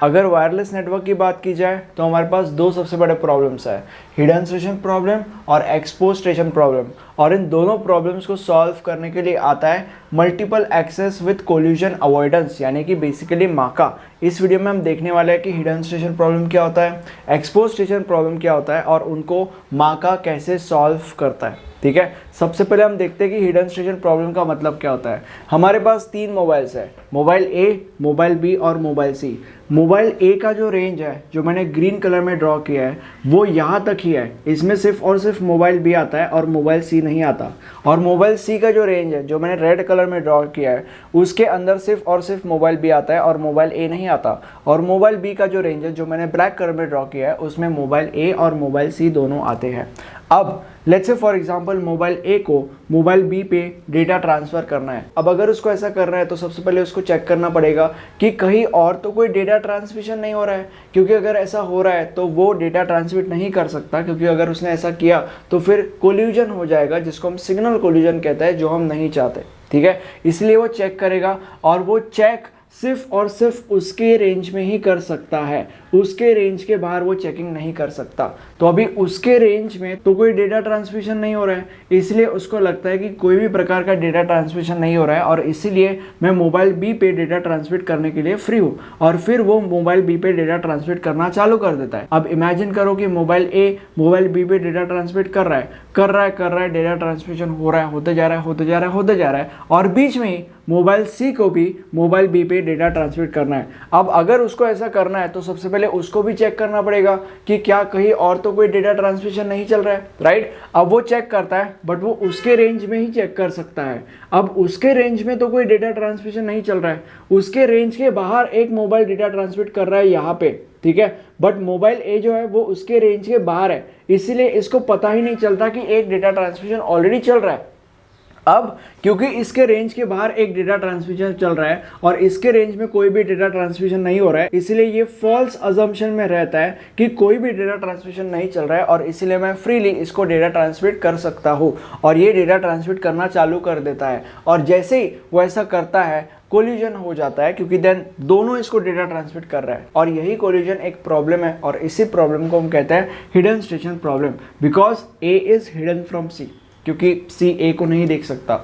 अगर wireless network की बात की जाए तो हमारे पास दो सबसे बड़े प्रॉब्लम्स है, हिडन स्टेशन प्रॉब्लम और एक्सपोज स्टेशन प्रॉब्लम। और इन दोनों प्रॉब्लम्स को सॉल्व करने के लिए आता है multiple access with collision avoidance, यानी कि बेसिकली माका। इस वीडियो में हम देखने वाले हैं कि हिडन स्टेशन प्रॉब्लम क्या होता है, एक्सपोज स्टेशन प्रॉब्लम क्या होता है और उनको माका कैसे सॉल्व करता है। ठीक है, सबसे पहले हम देखते हैं कि हिडन स्टेशन प्रॉब्लम का मतलब क्या होता है। हमारे पास तीन मोबाइल्स है, मोबाइल ए, मोबाइल बी और मोबाइल सी। मोबाइल ए का जो रेंज है, जो मैंने ग्रीन कलर में ड्रॉ किया है, वो यहाँ तक ही है। इसमें सिर्फ और सिर्फ मोबाइल बी आता है और मोबाइल सी नहीं आता। और मोबाइल सी का जो रेंज है, जो मैंने रेड कलर में ड्रॉ किया है, उसके अंदर सिर्फ और सिर्फ मोबाइल बी आता है और मोबाइल ए नहीं आता। और मोबाइल बी का जो रेंज है, जो मैंने ब्लैक कलर में ड्रॉ किया है, उसमें मोबाइल ए और मोबाइल सी दोनों आते हैं। अब let's say for example mobile A को मोबाइल बी पे डेटा ट्रांसफ़र करना है। अब अगर उसको ऐसा करना है तो सबसे पहले उसको चेक करना पड़ेगा कि कहीं और तो कोई डेटा ट्रांसमिशन नहीं हो रहा है, क्योंकि अगर ऐसा हो रहा है तो वो डेटा ट्रांसमिट नहीं कर सकता, क्योंकि अगर उसने ऐसा किया तो फिर कोल्यूजन हो जाएगा, जिसको हम सिग्नल कोल्यूजन कहते हैं, जो हम नहीं चाहते। ठीक है, इसलिए वो चेक करेगा और वो चेक सिर्फ और सिर्फ उसके रेंज में ही कर सकता है, उसके रेंज के बाहर वो चेकिंग नहीं कर सकता। तो अभी उसके रेंज में तो कोई डेटा ट्रांसमिशन नहीं हो रहा है, इसलिए उसको लगता है कि कोई भी प्रकार का डेटा ट्रांसमिशन नहीं हो रहा है और इसीलिए मैं मोबाइल बी पे डेटा ट्रांसमिट करने के लिए फ्री हूँ। और फिर वो मोबाइल बी पे डेटा ट्रांसमिट करना चालू कर देता है। अब इमेजिन करो कि मोबाइल ए मोबाइल बी पे डेटा ट्रांसमिट कर रहा है, डेटा ट्रांसमिशन हो रहा है, होते जा रहा है और बीच में ही मोबाइल सी को भी मोबाइल बी पे डेटा ट्रांसमिट करना है। अब अगर उसको ऐसा करना है तो सबसे पहले उसको भी चेक करना पड़ेगा कि क्या कहीं और तो कोई डेटा ट्रांसमिशन नहीं चल रहा है, राइट। अब वो चेक करता है, बट वो उसके रेंज में ही चेक कर सकता है। अब उसके रेंज में तो कोई डेटा ट्रांसमिशन नहीं चल रहा है, उसके रेंज के बाहर एक मोबाइल डेटा ट्रांसमिट कर रहा है यहाँ पे, ठीक है। बट मोबाइल ए जो है वो उसके रेंज के बाहर है, इसीलिए इसको पता ही नहीं चलता कि एक डेटा ट्रांसमिशन ऑलरेडी चल रहा है। अब क्योंकि इसके रेंज के बाहर एक डेटा ट्रांसमिशन चल रहा है और इसके रेंज में कोई भी डेटा ट्रांसमिशन नहीं हो रहा है, इसलिए ये फॉल्स अजम्पशन में रहता है कि कोई भी डेटा ट्रांसमिशन नहीं चल रहा है और इसीलिए मैं फ्रीली इसको डेटा ट्रांसमिट कर सकता हूँ। और ये डेटा ट्रांसमिट करना चालू कर देता है और जैसे ही वो ऐसा करता है कोलिजन हो जाता है, क्योंकि देन दोनों इसको डेटा ट्रांसमिट कर रहा है। और यही कोलिजन एक प्रॉब्लम है और इसी प्रॉब्लम को हम कहते हैं hidden station problem, because A is hidden from C, क्योंकि सी ए को नहीं देख सकता,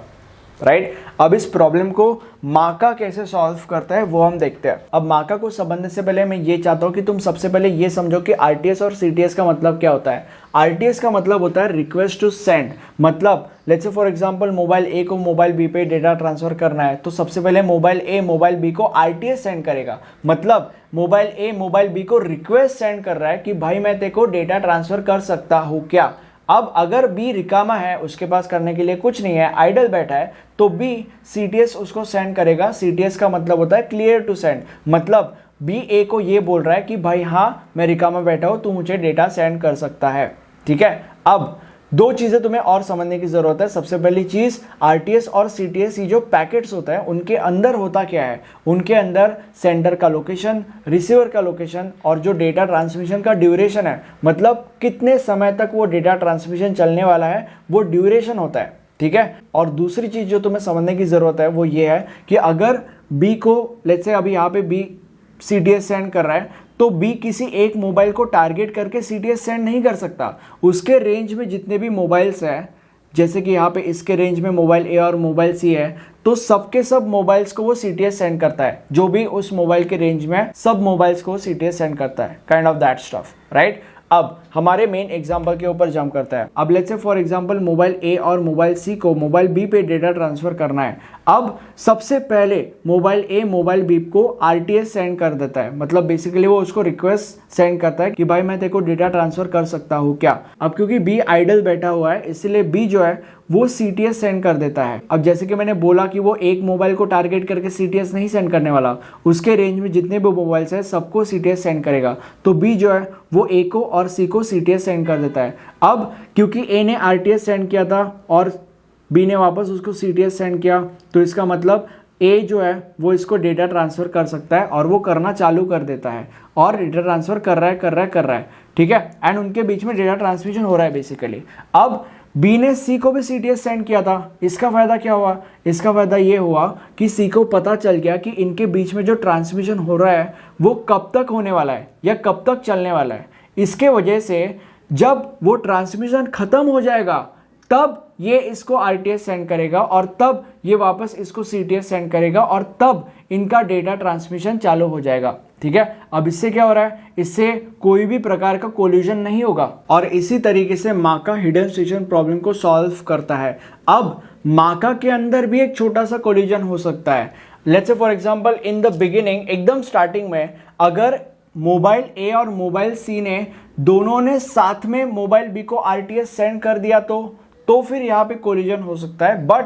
राइट। अब इस प्रॉब्लम को माका कैसे सॉल्व करता है वो हम देखते हैं। अब माका को समझने से पहले मैं ये चाहता हूँ कि तुम सबसे पहले ये समझो कि आरटीएस और सीटीएस का मतलब क्या होता है। आरटीएस का मतलब होता है रिक्वेस्ट टू सेंड। मतलब let's say for example mobile A को मोबाइल बी पे डेटा ट्रांसफर करना है, तो सबसे पहले मोबाइल ए मोबाइल बी को आरटीएस सेंड करेगा। मतलब मोबाइल ए मोबाइल बी को रिक्वेस्ट सेंड कर रहा है कि भाई मैं तेरे को डेटा ट्रांसफर कर सकता हूँ क्या। अब अगर बी रिकामा है, उसके पास करने के लिए कुछ नहीं है, आइडल बैठा है, तो बी सीटीएस उसको सेंड करेगा। सीटीएस का मतलब होता है क्लियर टू सेंड। मतलब बी ए को ये बोल रहा है कि भाई हाँ मैं रिकामा बैठा हूँ, तू मुझे डेटा सेंड कर सकता है। ठीक है, अब दो चीज़ें तुम्हें और समझने की ज़रूरत है। सबसे पहली चीज़, आरटीएस और सीटीएस ये जो पैकेट्स होता है उनके अंदर होता क्या है, उनके अंदर सेंडर का लोकेशन, रिसीवर का लोकेशन और जो डेटा ट्रांसमिशन का ड्यूरेशन है, मतलब कितने समय तक वो डेटा ट्रांसमिशन चलने वाला है, वो ड्यूरेशन होता है। ठीक है, और दूसरी चीज़ जो तुम्हें समझने की ज़रूरत है वो ये है कि अगर बी को लेट्स से अभी यहाँ पे बी सीटीएस सेंड कर रहा है, तो बी किसी एक मोबाइल को टारगेट करके सीटीएस सेंड नहीं कर सकता। उसके रेंज में जितने भी मोबाइल्स हैं, जैसे कि यहाँ पे इसके रेंज में मोबाइल ए और मोबाइल सी है, तो सबके सब मोबाइल्स को वो सीटीएस सेंड करता है। जो भी उस मोबाइल के रेंज में है, सब मोबाइल्स को सीटीएस सेंड करता है, kind of that stuff, right. अब हमारे मेन एग्जांपल के ऊपर जंप करता है। अब let's say for example mobile ए और मोबाइल सी को मोबाइल बी पे डेटा ट्रांसफर करना है। अब सबसे पहले मोबाइल ए मोबाइल बी को आरटीएस सेंड कर देता है। मतलब बेसिकली वो उसको रिक्वेस्ट सेंड करता है कि भाई मैं तेरे को डेटा ट्रांसफर कर सकता हूँ क्या। अब क्योंकि बी आइडल बैठा हुआ है, इसलिए बी जो है वो सीटीएस सेंड कर देता है। अब जैसे कि मैंने बोला कि वो एक मोबाइल को टारगेट करके सीटीएस नहीं सेंड करने वाला, उसके रेंज में जितने भी मोबाइल्स हैं सबको सीटीएस सेंड करेगा। तो बी जो है वो ए को और सी को सीटीएस सेंड कर देता है। अब क्योंकि ए ने आरटीएस सेंड किया था और बी ने वापस उसको सीटीएस सेंड किया, तो इसका मतलब ए जो है वो इसको डेटा ट्रांसफ़र कर सकता है और वो करना चालू कर देता है और डेटा ट्रांसफ़र कर रहा है। ठीक है, एंड उनके बीच में डेटा ट्रांसमिशन हो रहा है बेसिकली। अब बी ने सी को भी सीटीएस सेंड किया था। इसका फायदा क्या हुआ? इसका फायदा ये हुआ कि सी को पता चल गया कि इनके बीच में जो ट्रांसमिशन हो रहा है वो कब तक होने वाला है या कब तक चलने वाला है। इसके वजह से जब वो ट्रांसमिशन खत्म हो जाएगा तब ये इसको आरटीएस सेंड करेगा और तब ये वापस इसको सीटीएस सेंड करेगा और तब इनका डेटा ट्रांसमिशन चालू हो जाएगा। ठीक है, अब इससे क्या हो रहा है? इससे कोई भी प्रकार का कोलिजन नहीं होगा और इसी तरीके से माका हिडन स्टेशन प्रॉब्लम को सॉल्व करता है। अब माका के अंदर भी एक छोटा सा कोलिजन हो सकता है। Let's say for example in the beginning, एकदम स्टार्टिंग में अगर मोबाइल ए और मोबाइल सी ने दोनों ने साथ में मोबाइल बी को आरटीएस सेंड कर दिया तो फिर यहाँ पे कोलिजन हो सकता है। बट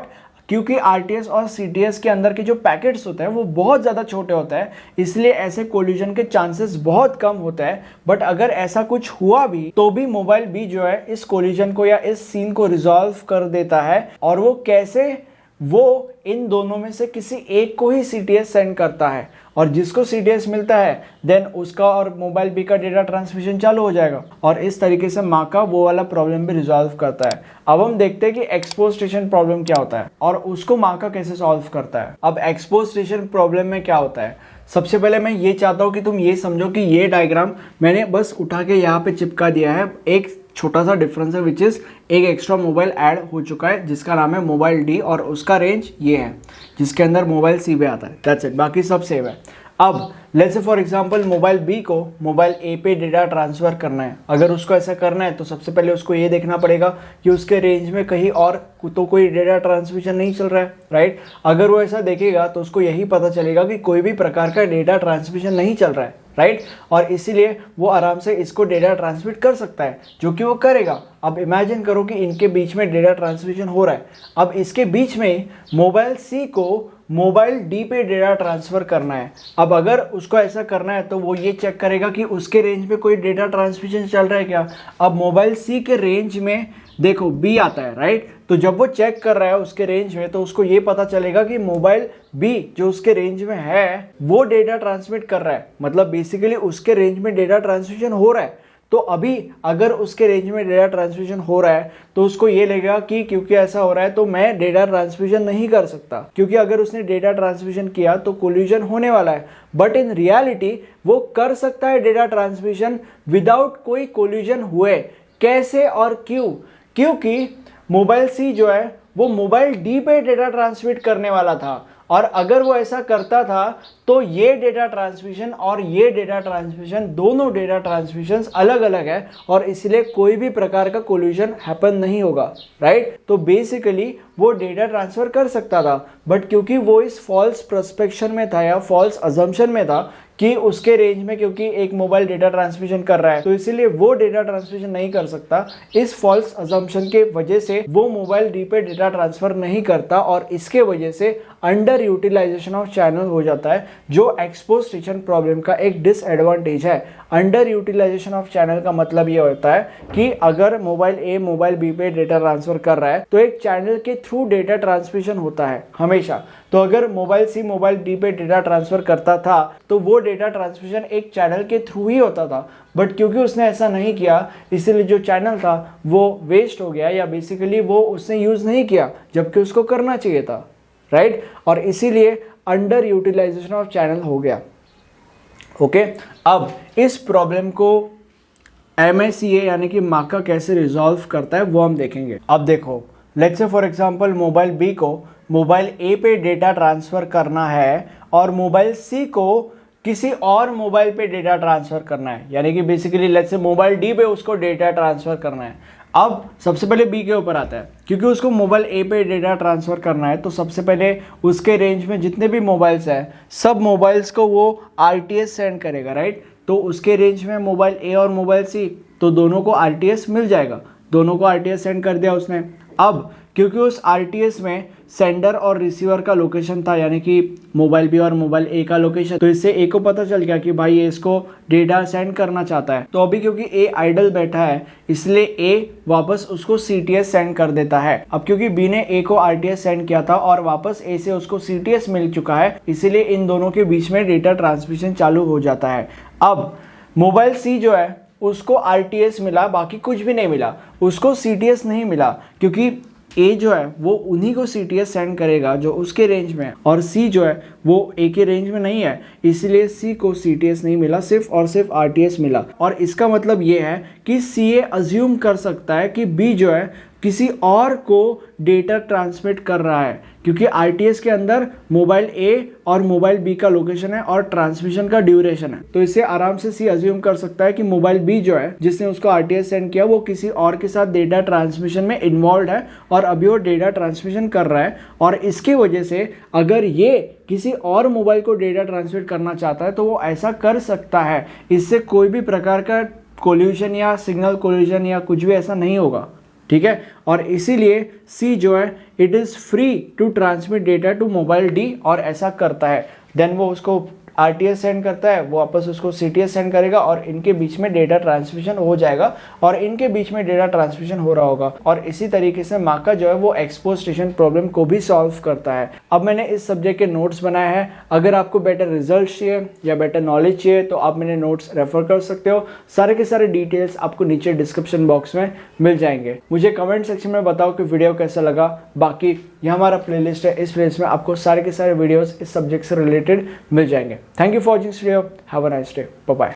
क्योंकि आरटीएस और सीटीएस के अंदर के जो पैकेट्स होते हैं वो बहुत ज़्यादा छोटे होते हैं, इसलिए ऐसे कोलिजन के चांसेस बहुत कम होते हैं। बट अगर ऐसा कुछ हुआ भी तो भी मोबाइल बी जो है इस कोलिजन को या इस सीन को रिजॉल्व कर देता है। और वो कैसे? वो इन दोनों में से किसी एक को ही सीटीएस सेंड करता है और जिसको सीटीएस मिलता है देन उसका और मोबाइल बी का डेटा ट्रांसमिशन चालू हो जाएगा और इस तरीके से माका वो वाला प्रॉब्लम भी रिजॉल्व करता है। अब हम देखते हैं कि एक्सपोज स्टेशन प्रॉब्लम क्या होता है और उसको माका कैसे सॉल्व करता है। अब एक्सपोज स्टेशन प्रॉब्लम में क्या होता है? सबसे पहले मैं ये चाहता हूँ कि तुम ये समझो कि ये डायग्राम मैंने बस उठा के यहाँ पे चिपका दिया है। एक छोटा सा डिफरेंस है विच इज एक एक्स्ट्रा मोबाइल ऐड हो चुका है जिसका नाम है मोबाइल डी और उसका रेंज ये है जिसके अंदर मोबाइल सी भी आता है। दैट्स इट, बाकी सब सेम है। अब let's say for example mobile B को मोबाइल ए पे डेटा ट्रांसफ़र करना है। अगर उसको ऐसा करना है तो सबसे पहले उसको ये देखना पड़ेगा कि उसके रेंज में कहीं और तो कोई डेटा ट्रांसमिशन नहीं चल रहा है, राइट। अगर वो ऐसा देखेगा तो उसको यही पता चलेगा कि कोई भी प्रकार का डेटा ट्रांसमिशन नहीं चल रहा है, राइट। और इसीलिए वो आराम से इसको डेटा ट्रांसमिट कर सकता है, जो कि वो करेगा। अब इमेजिन करो कि इनके बीच में डेटा ट्रांसमिशन हो रहा है। अब इसके बीच में मोबाइल सी को मोबाइल डी पे डेटा ट्रांसफ़र करना है। अब अगर उसको ऐसा करना है तो वो ये चेक करेगा कि उसके रेंज में कोई डेटा ट्रांसमिशन चल रहा है क्या। अब मोबाइल सी के रेंज में देखो बी आता है, राइट। तो जब वो चेक कर रहा है उसके रेंज में तो उसको ये पता चलेगा कि मोबाइल बी जो उसके रेंज में है वो डेटा ट्रांसमिट कर रहा है, मतलब बेसिकली उसके रेंज में डेटा ट्रांसमिशन हो रहा है। तो अभी अगर उसके रेंज में डेटा ट्रांसमिशन हो रहा है तो उसको ये लगेगा कि क्योंकि ऐसा हो रहा है तो मैं डेटा ट्रांसमिशन नहीं कर सकता, क्योंकि अगर उसने डेटा ट्रांसमिशन किया तो कोलिजन होने वाला है। बट इन रियलिटी वो कर सकता है डेटा ट्रांसमिशन विदाउट कोई कोलिजन हुए। कैसे और क्यों? क्योंकि मोबाइल सी जो है वो मोबाइल डी पे डेटा ट्रांसमिट करने वाला था, और अगर वो ऐसा करता था तो ये डेटा ट्रांसमिशन और ये डेटा ट्रांसमिशन दोनों डेटा ट्रांसमिशंस अलग अलग है और इसलिए कोई भी प्रकार का कोलिजन हैपन नहीं होगा, राइट। तो बेसिकली वो डेटा ट्रांसफर कर सकता था, बट क्योंकि वो इस फॉल्स प्रोस्पेक्शन में था या फॉल्स अजम्पशन में था कि उसके रेंज में क्योंकि एक मोबाइल डेटा ट्रांसमिशन कर रहा है तो इसीलिए वो डेटा ट्रांसमिशन नहीं कर सकता। इस फॉल्स अजम्पशन के वजह से वो मोबाइल डी पे डेटा ट्रांसफर नहीं करता और इसके वजह से अंडर यूटिलाइजेशन ऑफ चैनल हो जाता है, जो एक्सपोज स्टेशन प्रॉब्लम का एक डिसएडवांटेज है। अंडर यूटिलाइजेशन ऑफ चैनल का मतलब ये होता है कि अगर मोबाइल ए मोबाइल बी पे डेटा ट्रांसफर कर रहा है तो एक चैनल के थ्रू डेटा ट्रांसमिशन होता है हमेशा। तो अगर मोबाइल सी मोबाइल डी पे डेटा ट्रांसफर करता था तो वो डेटा ट्रांसमिशन एक चैनल के थ्रू ही होता था, बट क्योंकि उसने ऐसा नहीं किया इसलिए जो चैनल था वो वेस्ट हो गया या बेसिकली वो उसने यूज़ नहीं किया जबकि उसको करना चाहिए था, राइट। और इसीलिए अंडर यूटिलाइजेशन ऑफ चैनल हो गया। ओके, अब इस प्रॉब्लम को MACA यानी कि माका कैसे रिजॉल्व करता है वो हम देखेंगे। अब देखो, let's say for example mobile B को मोबाइल ए पे डेटा ट्रांसफ़र करना है और मोबाइल सी को किसी और मोबाइल पे डेटा ट्रांसफ़र करना है, यानी कि basically let's say mobile D पे उसको डेटा ट्रांसफ़र करना है। अब सबसे पहले बी के ऊपर आता है, क्योंकि उसको मोबाइल ए पे डेटा ट्रांसफ़र करना है तो सबसे पहले उसके रेंज में जितने भी मोबाइल्स हैं सब मोबाइल्स को वो RTS सेंड करेगा, राइट। तो उसके रेंज में मोबाइल ए और मोबाइल सी तो दोनों को RTS मिल जाएगा, दोनों को RTS सेंड कर दिया उसने। अब क्योंकि उस RTS में सेंडर और रिसीवर का लोकेशन था, यानी कि मोबाइल बी और मोबाइल ए का लोकेशन, तो इससे ए को पता चल गया कि भाई ये इसको डेटा सेंड करना चाहता है। तो अभी क्योंकि ए आइडल बैठा है इसलिए ए वापस उसको CTS सेंड कर देता है। अब क्योंकि बी ने ए को RTS सेंड किया था और वापस ए से उसको CTS मिल चुका है इसीलिए इन दोनों के बीच में डेटा ट्रांसमिशन चालू हो जाता है। अब मोबाइल सी जो है उसको RTS मिला, बाकी कुछ भी नहीं मिला, उसको CTS नहीं मिला, क्योंकि A जो है वो उन्हीं को CTS सेंड करेगा जो उसके रेंज में है, और C जो है वो A के रेंज में नहीं है, इसलिए C को CTS नहीं मिला, सिर्फ और सिर्फ RTS मिला। और इसका मतलब ये है कि CA अज्यूम कर सकता है कि B जो है किसी और को डेटा ट्रांसमिट कर रहा है, क्योंकि RTS के अंदर मोबाइल A और मोबाइल B का लोकेशन है और ट्रांसमिशन का ड्यूरेशन है। तो इसे आराम से C अज्यूम कर सकता है कि मोबाइल B जो है जिसने उसको RTS सेंड किया वो किसी और के साथ डेटा ट्रांसमिशन में इन्वॉल्व है और अभी वो डेटा ट्रांसमिशन कर रहा है, और इसकी वजह से अगर ये किसी और मोबाइल को डेटा ट्रांसमिट करना चाहता है तो वो ऐसा कर सकता है। इससे कोई भी प्रकार का कोल्यूशन या सिग्नल कोल्यूशन या कुछ भी ऐसा नहीं होगा, ठीक है। और इसीलिए C जो है it is free to transmit data to mobile D, और ऐसा करता है। देन वो उसको RTS सेंड करता है, वो वापस उसको CTS सेंड करेगा और इनके बीच में डेटा ट्रांसमिशन हो जाएगा और इनके बीच में डेटा ट्रांसमिशन हो रहा होगा। और इसी तरीके से माका जो है वो एक्सपोज स्टेशन प्रॉब्लम को भी सॉल्व करता है। अब मैंने इस सब्जेक्ट के नोट्स बनाए हैं, अगर आपको बेटर रिजल्ट चाहिए या बेटर नॉलेज चाहिए तो आप मेरे नोट्स रेफर कर सकते हो। सारे के सारे डिटेल्स आपको नीचे डिस्क्रिप्शन बॉक्स में मिल जाएंगे। मुझे कमेंट सेक्शन में बताओ कि वीडियो कैसा लगा। बाकी ये हमारा प्लेलिस्ट है, इस प्लेलिस्ट में आपको सारे के सारे वीडियोस इस सब्जेक्ट से रिलेटेड मिल जाएंगे। Thank you for watching this video. Have a nice day. Bye bye.